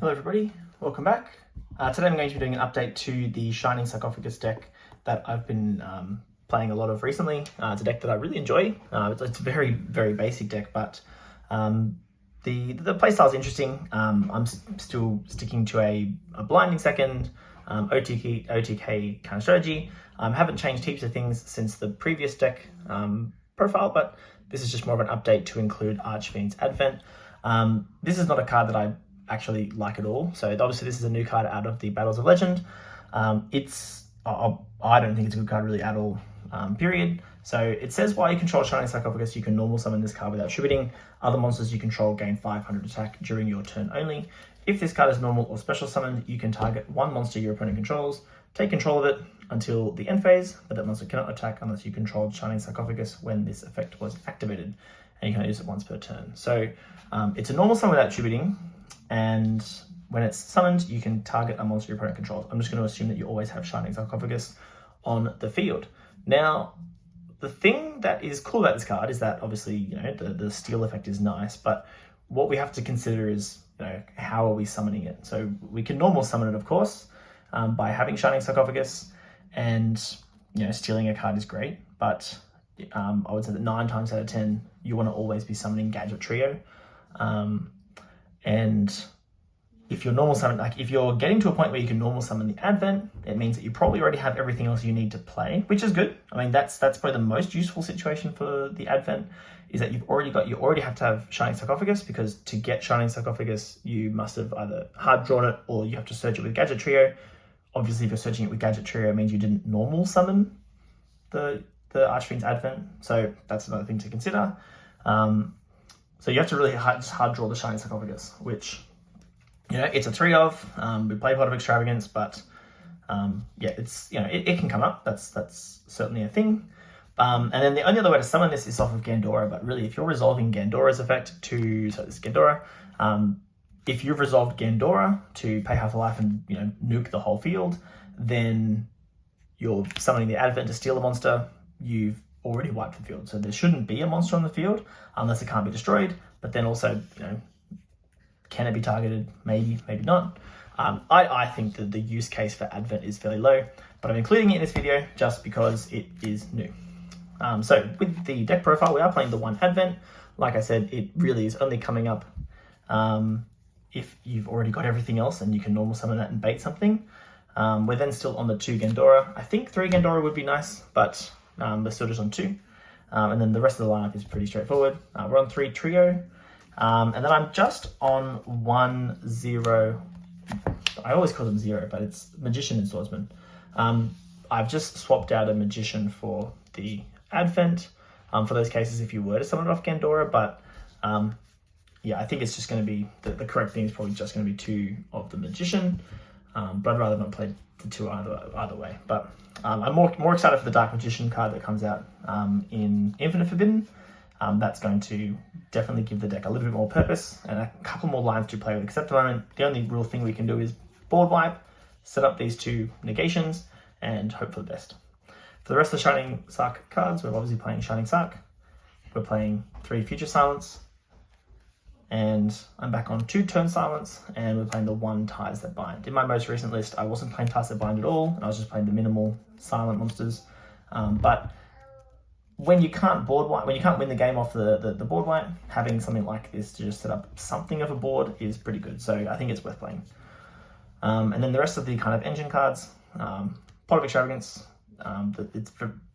Hello everybody, welcome back. Today I'm going to be doing an update to the Shining Sarcophagus deck that I've been playing a lot of recently. It's a deck that I really enjoy. It's a very, very basic deck, but the playstyle is interesting. I'm still sticking to a blinding second, OTK kind of strategy. Haven't changed heaps of things since the previous deck profile, but this is just more of an update to include Archfiends Advent. This is not a card that I actually like at all. So obviously this is a new card out of the Battles of Legend. I don't think it's a good card really at all, period. So it says while you control Shining Sarcophagus, you can normal summon this card without attributing. Other monsters you control gain 500 attack during your turn only. If this card is normal or special summoned, you can target one monster your opponent controls, take control of it until the end phase, but that monster cannot attack unless you controlled Shining Sarcophagus when this effect was activated, and you can only use it once per turn. So it's a normal summon without attributing, and when it's summoned, you can target a monster your opponent controls. I'm just going to assume that you always have Shining Sarcophagus on the field. Now, the thing that is cool about this card is that obviously, the steal effect is nice, but what we have to consider is, how are we summoning it? So we can normal summon it, of course, by having Shining Sarcophagus, and, stealing a card is great, but I would say that 9 times out of 10, you want to always be summoning Gadget Trio. And if you're normal summon, if you're getting to a point where you can normal summon the Advent, it means that you probably already have everything else you need to play, which is good. I mean, that's probably the most useful situation for the Advent, is that you already have to have Shining Sarcophagus, because to get Shining Sarcophagus, you must have either hard drawn it or you have to search it with Gadget Trio. Obviously, if you're searching it with Gadget Trio, it means you didn't normal summon the Archfiends Advent. So that's another thing to consider. So you have to really just hard draw the Shining Sarcophagus, which, it's a 3 of. We play Pot of Extravagance, but it's, it can come up. That's certainly a thing. And then the only other way to summon this is off of Gandora, but really if you're resolving Gandora's effect so this is Gandora, if you've resolved Gandora to pay half a life and, nuke the whole field, then you're summoning the Advent to steal a monster. You've already wiped the field. So there shouldn't be a monster on the field unless it can't be destroyed. But then also, can it be targeted? Maybe, maybe not. I think that the use case for Advent is fairly low, but I'm including it in this video just because it is new. So with the deck profile, we are playing the 1 Advent. Like I said, it really is only coming up if you've already got everything else and you can normal summon that and bait something. We're then still on the 2 Gandora. I think 3 Gandora would be nice, but we're still just on 2. And then the rest of the lineup is pretty straightforward. We're on 3 Trio. And then I'm just on 1 0. I always call them 0, but it's Magician and Swordsman. I've just swapped out a Magician for the Advent for those cases if you were to summon it off Gandora. But I think it's just going to be, the correct thing is probably just going to be 2 of the Magician. But I'd rather not play the 2 either way. But I'm more excited for the Dark Magician card that comes out in Infinite Forbidden. That's going to definitely give the deck a little bit more purpose and a couple more lines to play with, because at the moment, the only real thing we can do is board wipe, set up these 2 negations, and hope for the best. For the rest of the Shining Sarc cards, we're obviously playing Shining Sarc. We're playing 3 Future Silence, and I'm back on 2 Turn Silence, and we're playing the 1 Ties That Bind. In my most recent list, I wasn't playing Ties That Bind at all, and I was just playing the minimal silent monsters. But when you can't win the game off the board wipe, having something like this to just set up something of a board is pretty good. So I think it's worth playing. And then the rest of the kind of engine cards, Pot of Extravagance,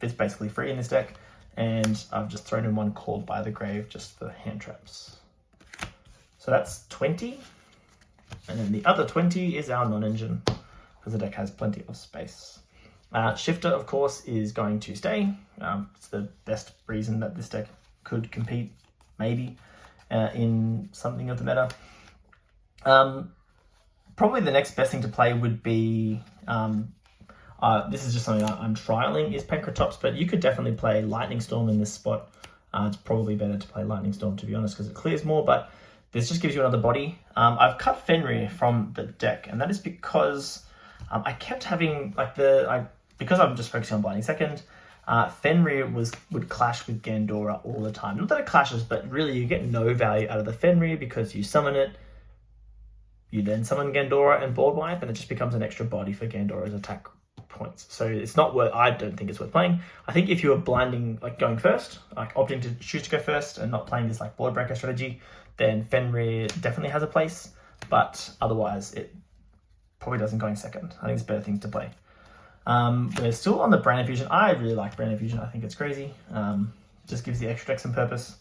it's basically free in this deck, and I've just thrown in 1 Called by the Grave just for hand traps. So that's 20, and then the other 20 is our non-engine, because the deck has plenty of space. Shifter, of course, is going to stay. It's the best reason that this deck could compete, maybe, in something of the meta. Probably the next best thing to play would be, this is just something I'm trialing, is Pancratops, but you could definitely play Lightning Storm in this spot. It's probably better to play Lightning Storm, to be honest, because it clears more, but this just gives you another body. I've cut Fenrir from the deck, and that is because I kept having, because I'm just focusing on Blinding Second, Fenrir would clash with Gandora all the time. Not that it clashes, but really you get no value out of the Fenrir because you summon it, you then summon Gandora and board wipe, and it just becomes an extra body for Gandora's attack points. So it's not worth, I don't think it's worth playing. I think if you were blinding, like going first, like opting to choose to go first and not playing this like board breaker strategy, then Fenrir definitely has a place, but otherwise it probably doesn't going second. I think there's better things to play. We're still on the Brain Infusion. I really like Brain Infusion. I think it's crazy. Just gives the extra deck some purpose.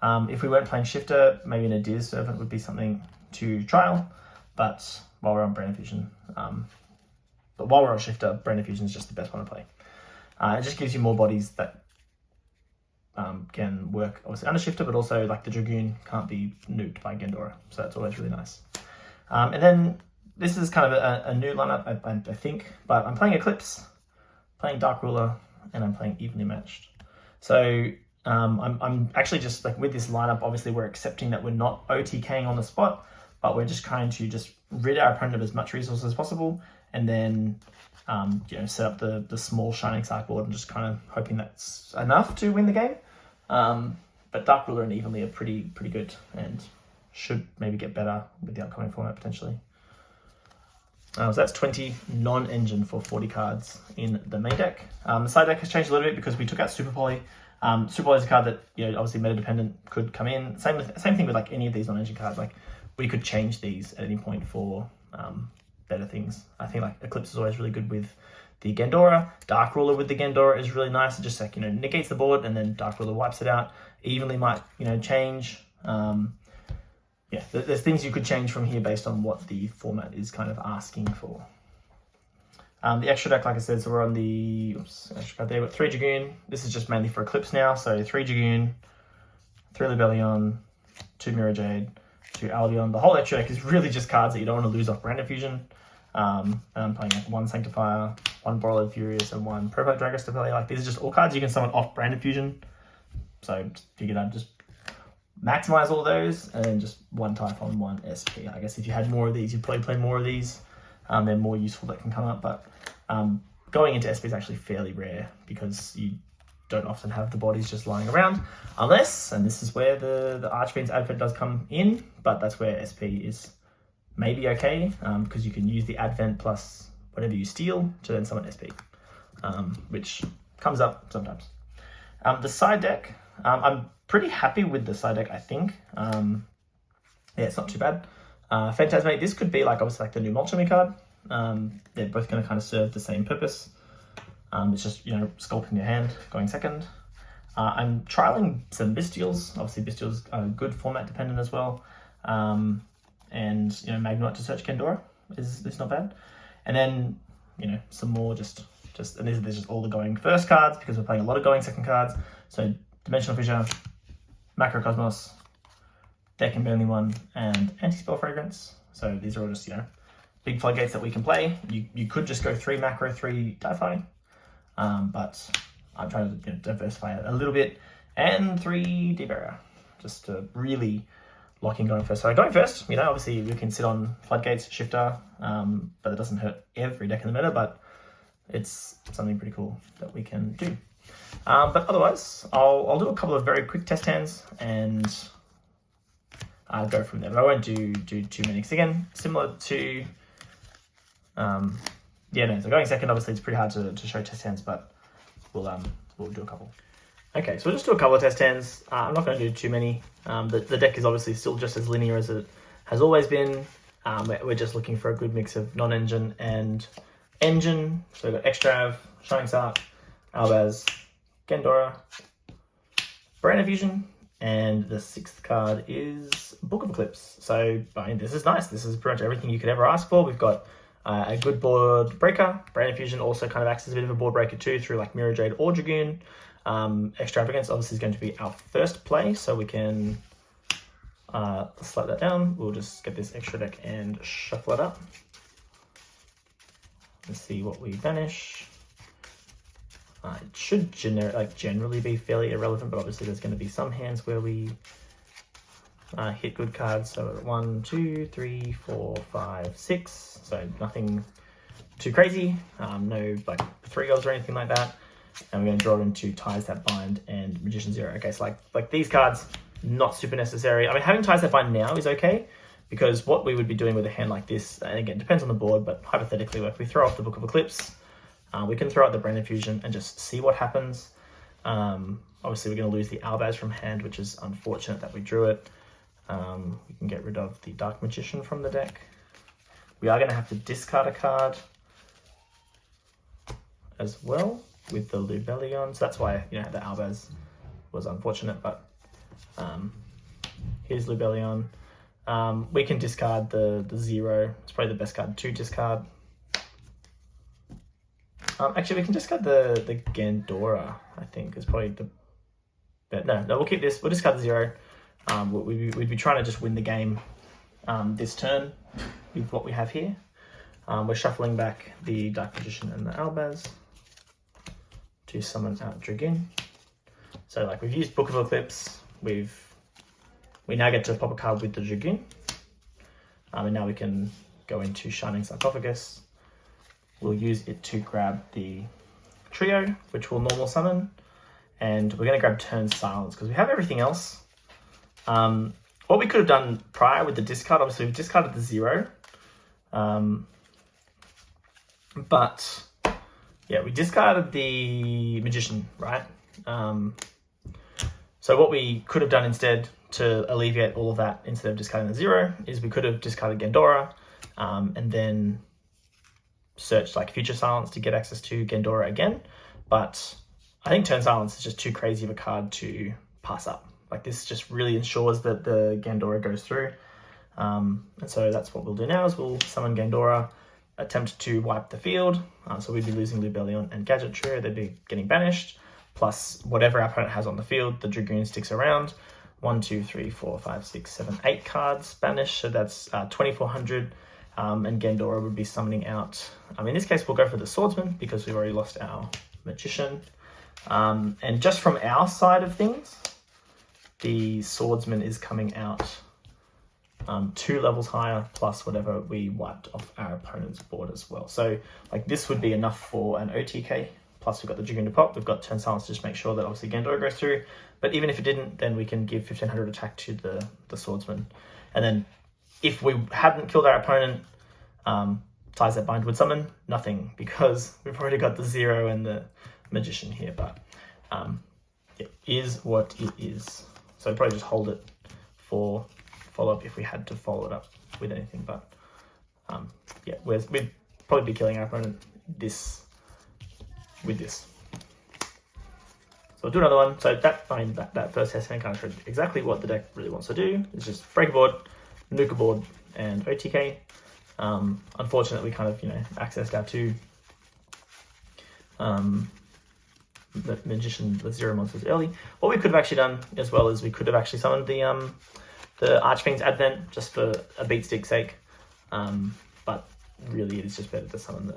If we weren't playing Shifter, maybe an Adir's Servant would be something to trial. But while we're on Brain Infusion, but while we're on Shifter, Brain Infusion is just the best one to play. It just gives you more bodies that can work obviously under Shifter, but also like the Dragoon can't be nuked by Gandora. So that's always really nice. And then this is kind of a new lineup, I think, but I'm playing Eclipse, playing Dark Ruler, and I'm playing Evenly Matched. So I'm actually just like with this lineup, obviously we're accepting that we're not OTKing on the spot, but we're just trying to just rid our opponent of as much resources as possible, and then set up the small Shining Sarc board and just kind of hoping that's enough to win the game. But Dark Ruler and Evenly are pretty good and should maybe get better with the upcoming format potentially. So that's 20 non-engine for 40 cards in the main deck. The side deck has changed a little bit because we took out Super Poly. Super Poly is a card that obviously meta dependent could come in. Same thing with like any of these non-engine cards. Like we could change these at any point for better things. I think like Eclipse is always really good with the Gandora. Dark Ruler with the Gandora is really nice. It just like negates the board and then Dark Ruler wipes it out. Evenly might change. There's things you could change from here based on what the format is kind of asking for. The extra deck, like I said, so we're on the extra card there with 3 Dragoon. This is just mainly for Eclipse now. So 3 Dragoon, 3 Libellion, 2 Mirror Jade, 2 Albion. The whole extra deck is really just cards that you don't want to lose off Brand Infusion. And I'm playing like 1 Sanctifier, 1 Borreload Furious, and 1 Provoke Dragus to play. Like these are just all cards you can summon off Brand Infusion. So figured I'd just maximize all those and then just 1 Typhon, 1 SP. I guess if you had more of these, you'd probably play more of these. They're more useful that can come up, but going into SP is actually fairly rare because you don't often have the bodies just lying around unless, and this is where the Archfiends Advent does come in, but that's where SP is maybe okay because you can use the Advent plus whatever you steal to then summon SP, which comes up sometimes. The side deck, I'm pretty happy with the side deck, I think. It's not too bad. Phantasmate, this could be like obviously like the new Molchemy card. They're both going to kind of serve the same purpose. It's just, sculpting your hand, going second. I'm trialing some Bestials. Obviously Bestials are good format dependent as well. And, Magnemite to search Gandora is not bad. And then, some more just and these are just all the going first cards because we're playing a lot of going second cards. So Dimensional Fissure, Macrocosmos, Deck and Burnley one, and Anti-Spell Fragrance. So these are all just, big floodgates that we can play. You could just go 3 macro, 3 Di-Fi, but I'm trying to diversify it a little bit, and 3 Debarrier, just to really lock in going first. So going first, obviously we can sit on floodgates, Shifter, but it doesn't hurt every deck in the meta, but it's something pretty cool that we can do. But otherwise, I'll do a couple of very quick test hands and I'll go from there. But I won't do too many. Because again, similar to, so going second, obviously it's pretty hard to show test hands, but we'll do a couple. Okay, so we'll just do a couple of test hands. I'm not going to do too many. The deck is obviously still just as linear as it has always been. We're just looking for a good mix of non-engine and engine. So we've got Extrav, Shining Sarc, Albaz, Gandora, Brain Infusion, and the 6th card is Book of Eclipse. So this is nice. This is pretty much everything you could ever ask for. We've got a good board breaker. Brain Infusion also kind of acts as a bit of a board breaker too through like Mirror Jade or Dragoon. Extravagance obviously is going to be our first play, so we can slide that down. We'll just get this extra deck and shuffle it up. Let's see what we banish. It should generally be fairly irrelevant, but obviously there's going to be some hands where we hit good cards. So 1, 2, 3, 4, 5, 6. So nothing too crazy. No like 3-0s or anything like that. And we're going to draw into Ties That Bind and Magician Zero. Okay, so like these cards, not super necessary. I mean, having Ties That Bind now is okay, Because what we would be doing with a hand like this, and again, depends on the board, but hypothetically, if we throw off the Book of Eclipse, we can throw out the Brain Infusion and just see what happens. Obviously, we're going to lose the Albaz from hand, which is unfortunate that we drew it. We can get rid of the Dark Magician from the deck. We are going to have to discard a card as well with the Lubellion. So that's why, the Albaz was unfortunate, but here's Lubellion. We can discard the 0. It's probably the best card to discard. Actually, we can discard the Gandora, I think, is probably the best. No, we'll keep this. We'll discard the 0. We'd be trying to just win the game this turn with what we have here. We're shuffling back the Dark Magician and the Albaz to summon out Dragoon. So we've used Book of Eclipse, we now get to pop a card with the Dragoon. And now we can go into Shining Sarcophagus. We'll use it to grab the trio, which will normal summon. And we're going to grab Turn Silence because we have everything else. What we could have done prior with the discard, obviously we've discarded the 0. But yeah, we discarded the Magician, right? So what we could have done instead to alleviate all of that, instead of discarding the 0, is we could have discarded Gandora and then searched Future Silence to get access to Gandora again. But I think Turn Silence is just too crazy of a card to pass up. This just really ensures that the Gandora goes through. And so that's what we'll do now, is we'll summon Gandora, attempt to wipe the field. So we'd be losing Lubellion and Gadget Trio. They'd be getting banished. Plus whatever our opponent has on the field, the Dragoon sticks around. 1, 2, 3, 4, 5, 6, 7, 8 cards banished. So that's 2,400. And Gandora would be summoning out. In this case, we'll go for the Swordsman because we've already lost our Magician. And just from our side of things, the Swordsman is coming out 2 levels higher, plus whatever we wiped off our opponent's board as well. So this would be enough for an OTK. Plus we've got the Dragoon to pop. We've got Turn Silence to just make sure that obviously Gandora goes through. But even if it didn't, then we can give 1,500 attack to the Swordsman. And then if we hadn't killed our opponent, Ties That Bind would summon nothing because we've already got the 0 and the Magician here. But it is what it is. So I'd probably just hold it for follow-up if we had to follow it up with anything. But yeah, we'd probably be killing our opponent with this. So I'll do another one. So that first test hand kind of showed exactly what the deck really wants to do. It's just break a board, nuke a board, and OTK. Unfortunately, we kind of accessed our 2 the Magician with 0 monsters early. What we could have actually done as well is we could have actually summoned the Archfiends Advent just for a beat stick sake. But really, it's just better to summon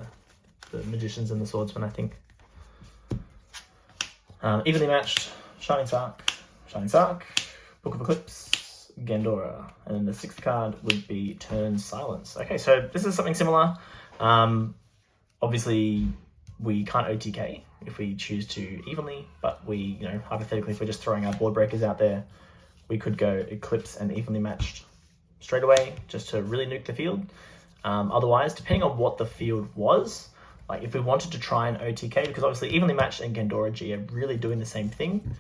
the Magicians and the Swordsman, I think. Evenly matched, Shining Sarc, Book of Eclipse, Gandora, and then the 6th card would be Turn Silence. Okay, so this is something similar. Obviously, we can't OTK if we choose to evenly, but we, hypothetically, if we're just throwing our board breakers out there, we could go Eclipse and evenly matched straight away just to really nuke the field. Otherwise, depending on what the field was, if we wanted to try and OTK, because obviously evenly matched and Gandora G are really doing the same thing,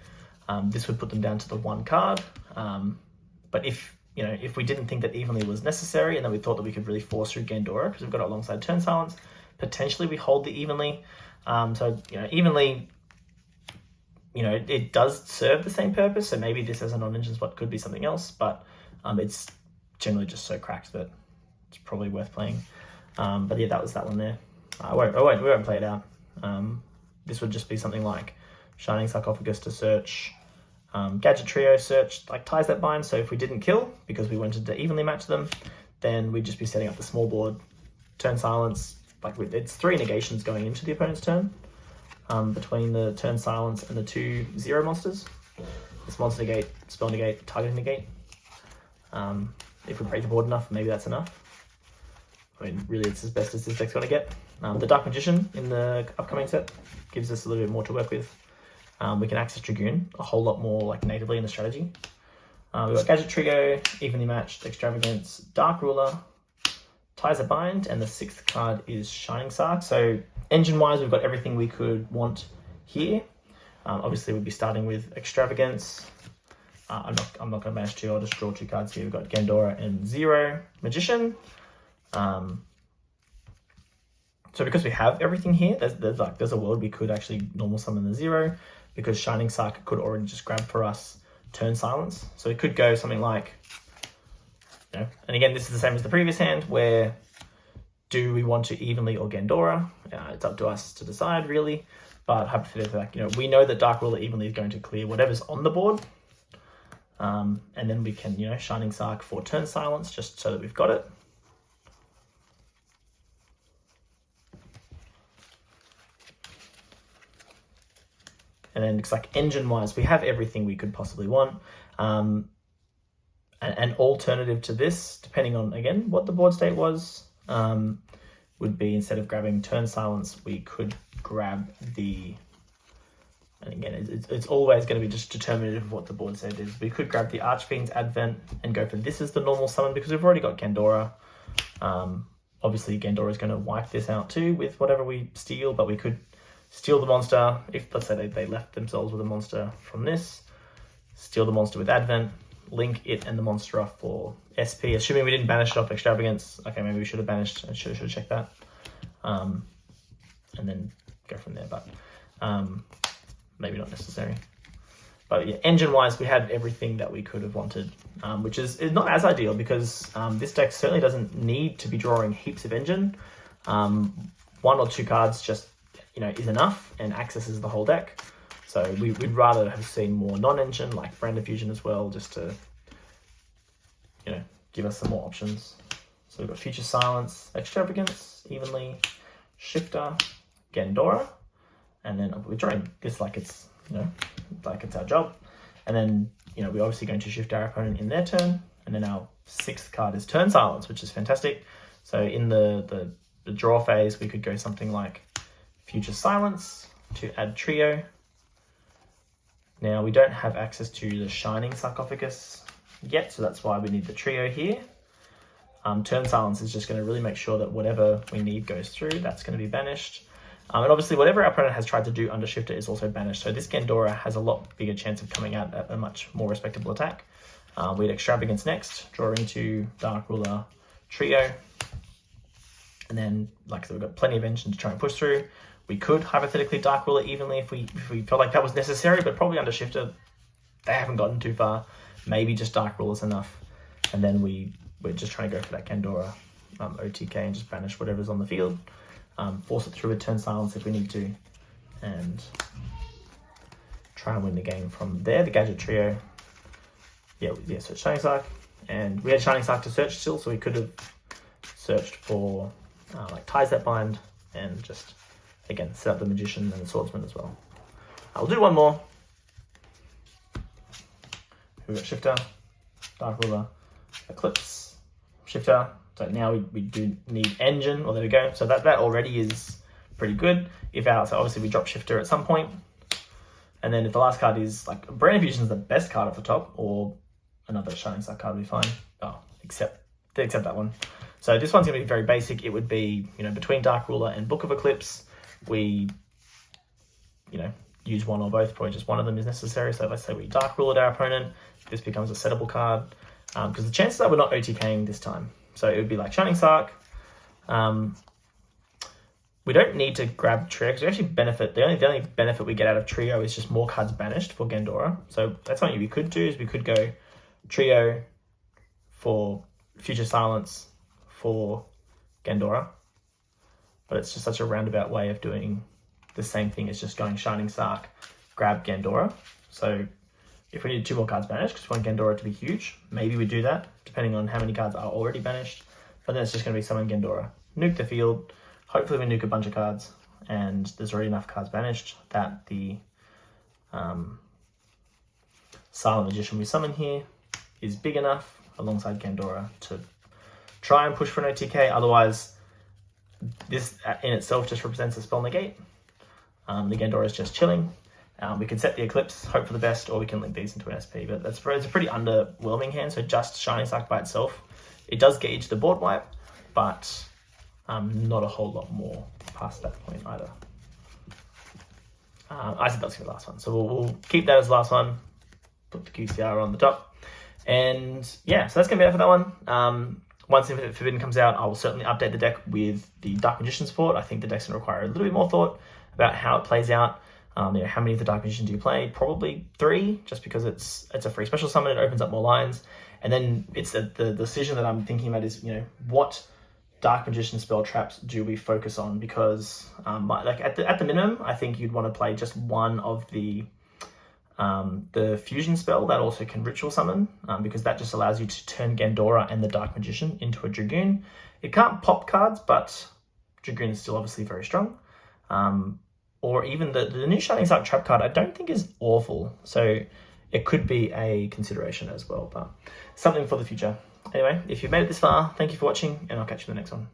this would put them down to the 1 card. But if we didn't think that evenly was necessary, and then we thought that we could really force through Gandora because we've got it alongside Turn Silence, potentially we hold the evenly. Evenly, it does serve the same purpose. So maybe this as a non-engine spot could be something else, but it's generally just so cracked that it's probably worth playing. But yeah, that was that one there. We won't play it out. This would just be something like Shining Sarcophagus to search, Gadget Trio search, Ties That Bind. So if we didn't kill because we wanted to evenly match them, then we'd just be setting up the small board, Turn Silence. It's 3 negations going into the opponent's turn between the Turn Silence and the 2 0 monsters. This monster negate, spell negate, target negate. If we break the board enough, maybe that's enough. Really, it's as best as this deck's going to get. The Dark Magician in the upcoming set gives us a little bit more to work with. We can access Dragoon a whole lot more natively in the strategy. We've got Gadget Trio, Evenly Matched, Extravagance, Dark Ruler, Ties that Bind, and the 6th card is Shining Sarc. So engine-wise, we've got everything we could want here. Obviously, we'd be starting with Extravagance. I'm not going to manage 2. I'll just draw 2 cards here. We've got Gandora and 0 Magician. So because we have everything here, there's a world we could actually normal summon the 0, because Shining Sarc could already just grab for us Turn Silence. So it could go something like, and again, this is the same as the previous hand, where do we want to Evenly or Gandora? It's up to us to decide, really. But hypothetically, we know that Dark Ruler Evenly is going to clear whatever's on the board. And then we can, Shining Sarc for Turn Silence, just so that we've got it. And then it's like engine-wise, we have everything we could possibly want. An alternative to this, depending on, again, what the board state was, would be instead of grabbing Turn Silence, we could grab the, and again, it's always going to be just determinative of what the board state is. We could grab the Archfiends Advent and go for this as the normal summon, because we've already got Gandora. Obviously, Gandora is going to wipe this out too with whatever we steal, but we could steal the monster. If, let's say, they left themselves with a monster from this, steal the monster with Advent, link it and the monster off for SP, assuming we didn't banish it off Extravagance. Okay, maybe we should have banished. I should have checked that. And then go from there, but maybe not necessary. But yeah, engine-wise, we had everything that we could have wanted, which is not as ideal, because this deck certainly doesn't need to be drawing heaps of engine. 1 or 2 cards just is enough and accesses the whole deck. So we'd rather have seen more non-engine, like Brand of Fusion as well, just to, give us some more options. So we've got Future Silence, Extravagance, Evenly, Shifter, Gandora, and then we're drawing this like it's, like it's our job. And then, we're obviously going to shift our opponent in their turn. And then our 6th card is Turn Silence, which is fantastic. So in the draw phase, we could go something like Future Silence to add Trio. Now, we don't have access to the Shining Sarcophagus yet, so that's why we need the Trio here. Turn Silence is just going to really make sure that whatever we need goes through. That's going to be banished. And obviously, whatever our opponent has tried to do under Shifter is also banished. So this Gandora has a lot bigger chance of coming out at a much more respectable attack. We had Extravagance next, draw into Dark Ruler, Trio. And then, like I said, we've got plenty of engine to try and push through. We could hypothetically Dark Ruler Evenly if we felt like that was necessary, but probably under Shifter, they haven't gotten too far. Maybe just Dark Ruler's enough. And then we're just trying to go for that Gandora OTK and just banish whatever's on the field. Force it through with Turn Silence if we need to. And try and win the game from there. The Gadget Trio. Yeah, so Shining Sarc. And we had Shining Sarc to search still, so we could have searched for like Ties That Bind and just, again, set up the Magician and the Swordsman as well. I'll do one more. We've got Shifter, Dark Ruler, Eclipse, Shifter. So now we do need Engine. Well, there we go. So that already is pretty good. So obviously we drop Shifter at some point. And then if the last card is like Brand of Fusion is the best card at the top, or another Shining Sarc card would be fine. Oh, except that one. So this one's going to be very basic. It would be, between Dark Ruler and Book of Eclipse, we, use one or both. Probably just one of them is necessary. So let's say we Dark Ruler our opponent. This becomes a settable card. Because the chances are we're not OTKing this time. So it would be like Shining Sarc. We don't need to grab Trio because we actually benefit. The only benefit we get out of Trio is just more cards banished for Gandora. So that's something we could do, is we could go Trio for Future Silence for Gandora. But it's just such a roundabout way of doing the same thing as just going Shining Sarc, grab Gandora. So if we need 2 more cards banished, because we want Gandora to be huge, maybe we do that, depending on how many cards are already banished. But then it's just going to be summon Gandora, nuke the field. Hopefully we nuke a bunch of cards, and there's already enough cards banished that the Silent Magician we summon here is big enough, alongside Gandora, to try and push for an OTK. Otherwise, this in itself just represents a spell negate. The Gandora is just chilling. We can set the Eclipse, hope for the best, or we can link these into an SP, but it's a pretty underwhelming hand, so just Shining Sarc by itself. It does get you to the board wipe, but not a whole lot more past that point either. I said that's going to be the last one, so we'll keep that as the last one, put the QCR on the top, and yeah, so that's going to be it for that one. Once Infinite Forbidden comes out, I will certainly update the deck with the Dark Magician support. I think the deck's going to require a little bit more thought about how it plays out. How many of the Dark Magicians do you play? Probably 3, just because it's a free special summon. It opens up more lines, and then it's the decision that I'm thinking about is what Dark Magician spell traps do we focus on? Because like at the minimum, I think you'd want to play just one of the fusion spell that also can ritual summon, because that just allows you to turn Gandora and the Dark Magician into a Dragoon. It can't pop cards, but Dragoon is still obviously very strong. Or even the new Shining Sarc trap card, I don't think is awful. So it could be a consideration as well, but something for the future. Anyway, if you've made it this far, thank you for watching, and I'll catch you in the next one.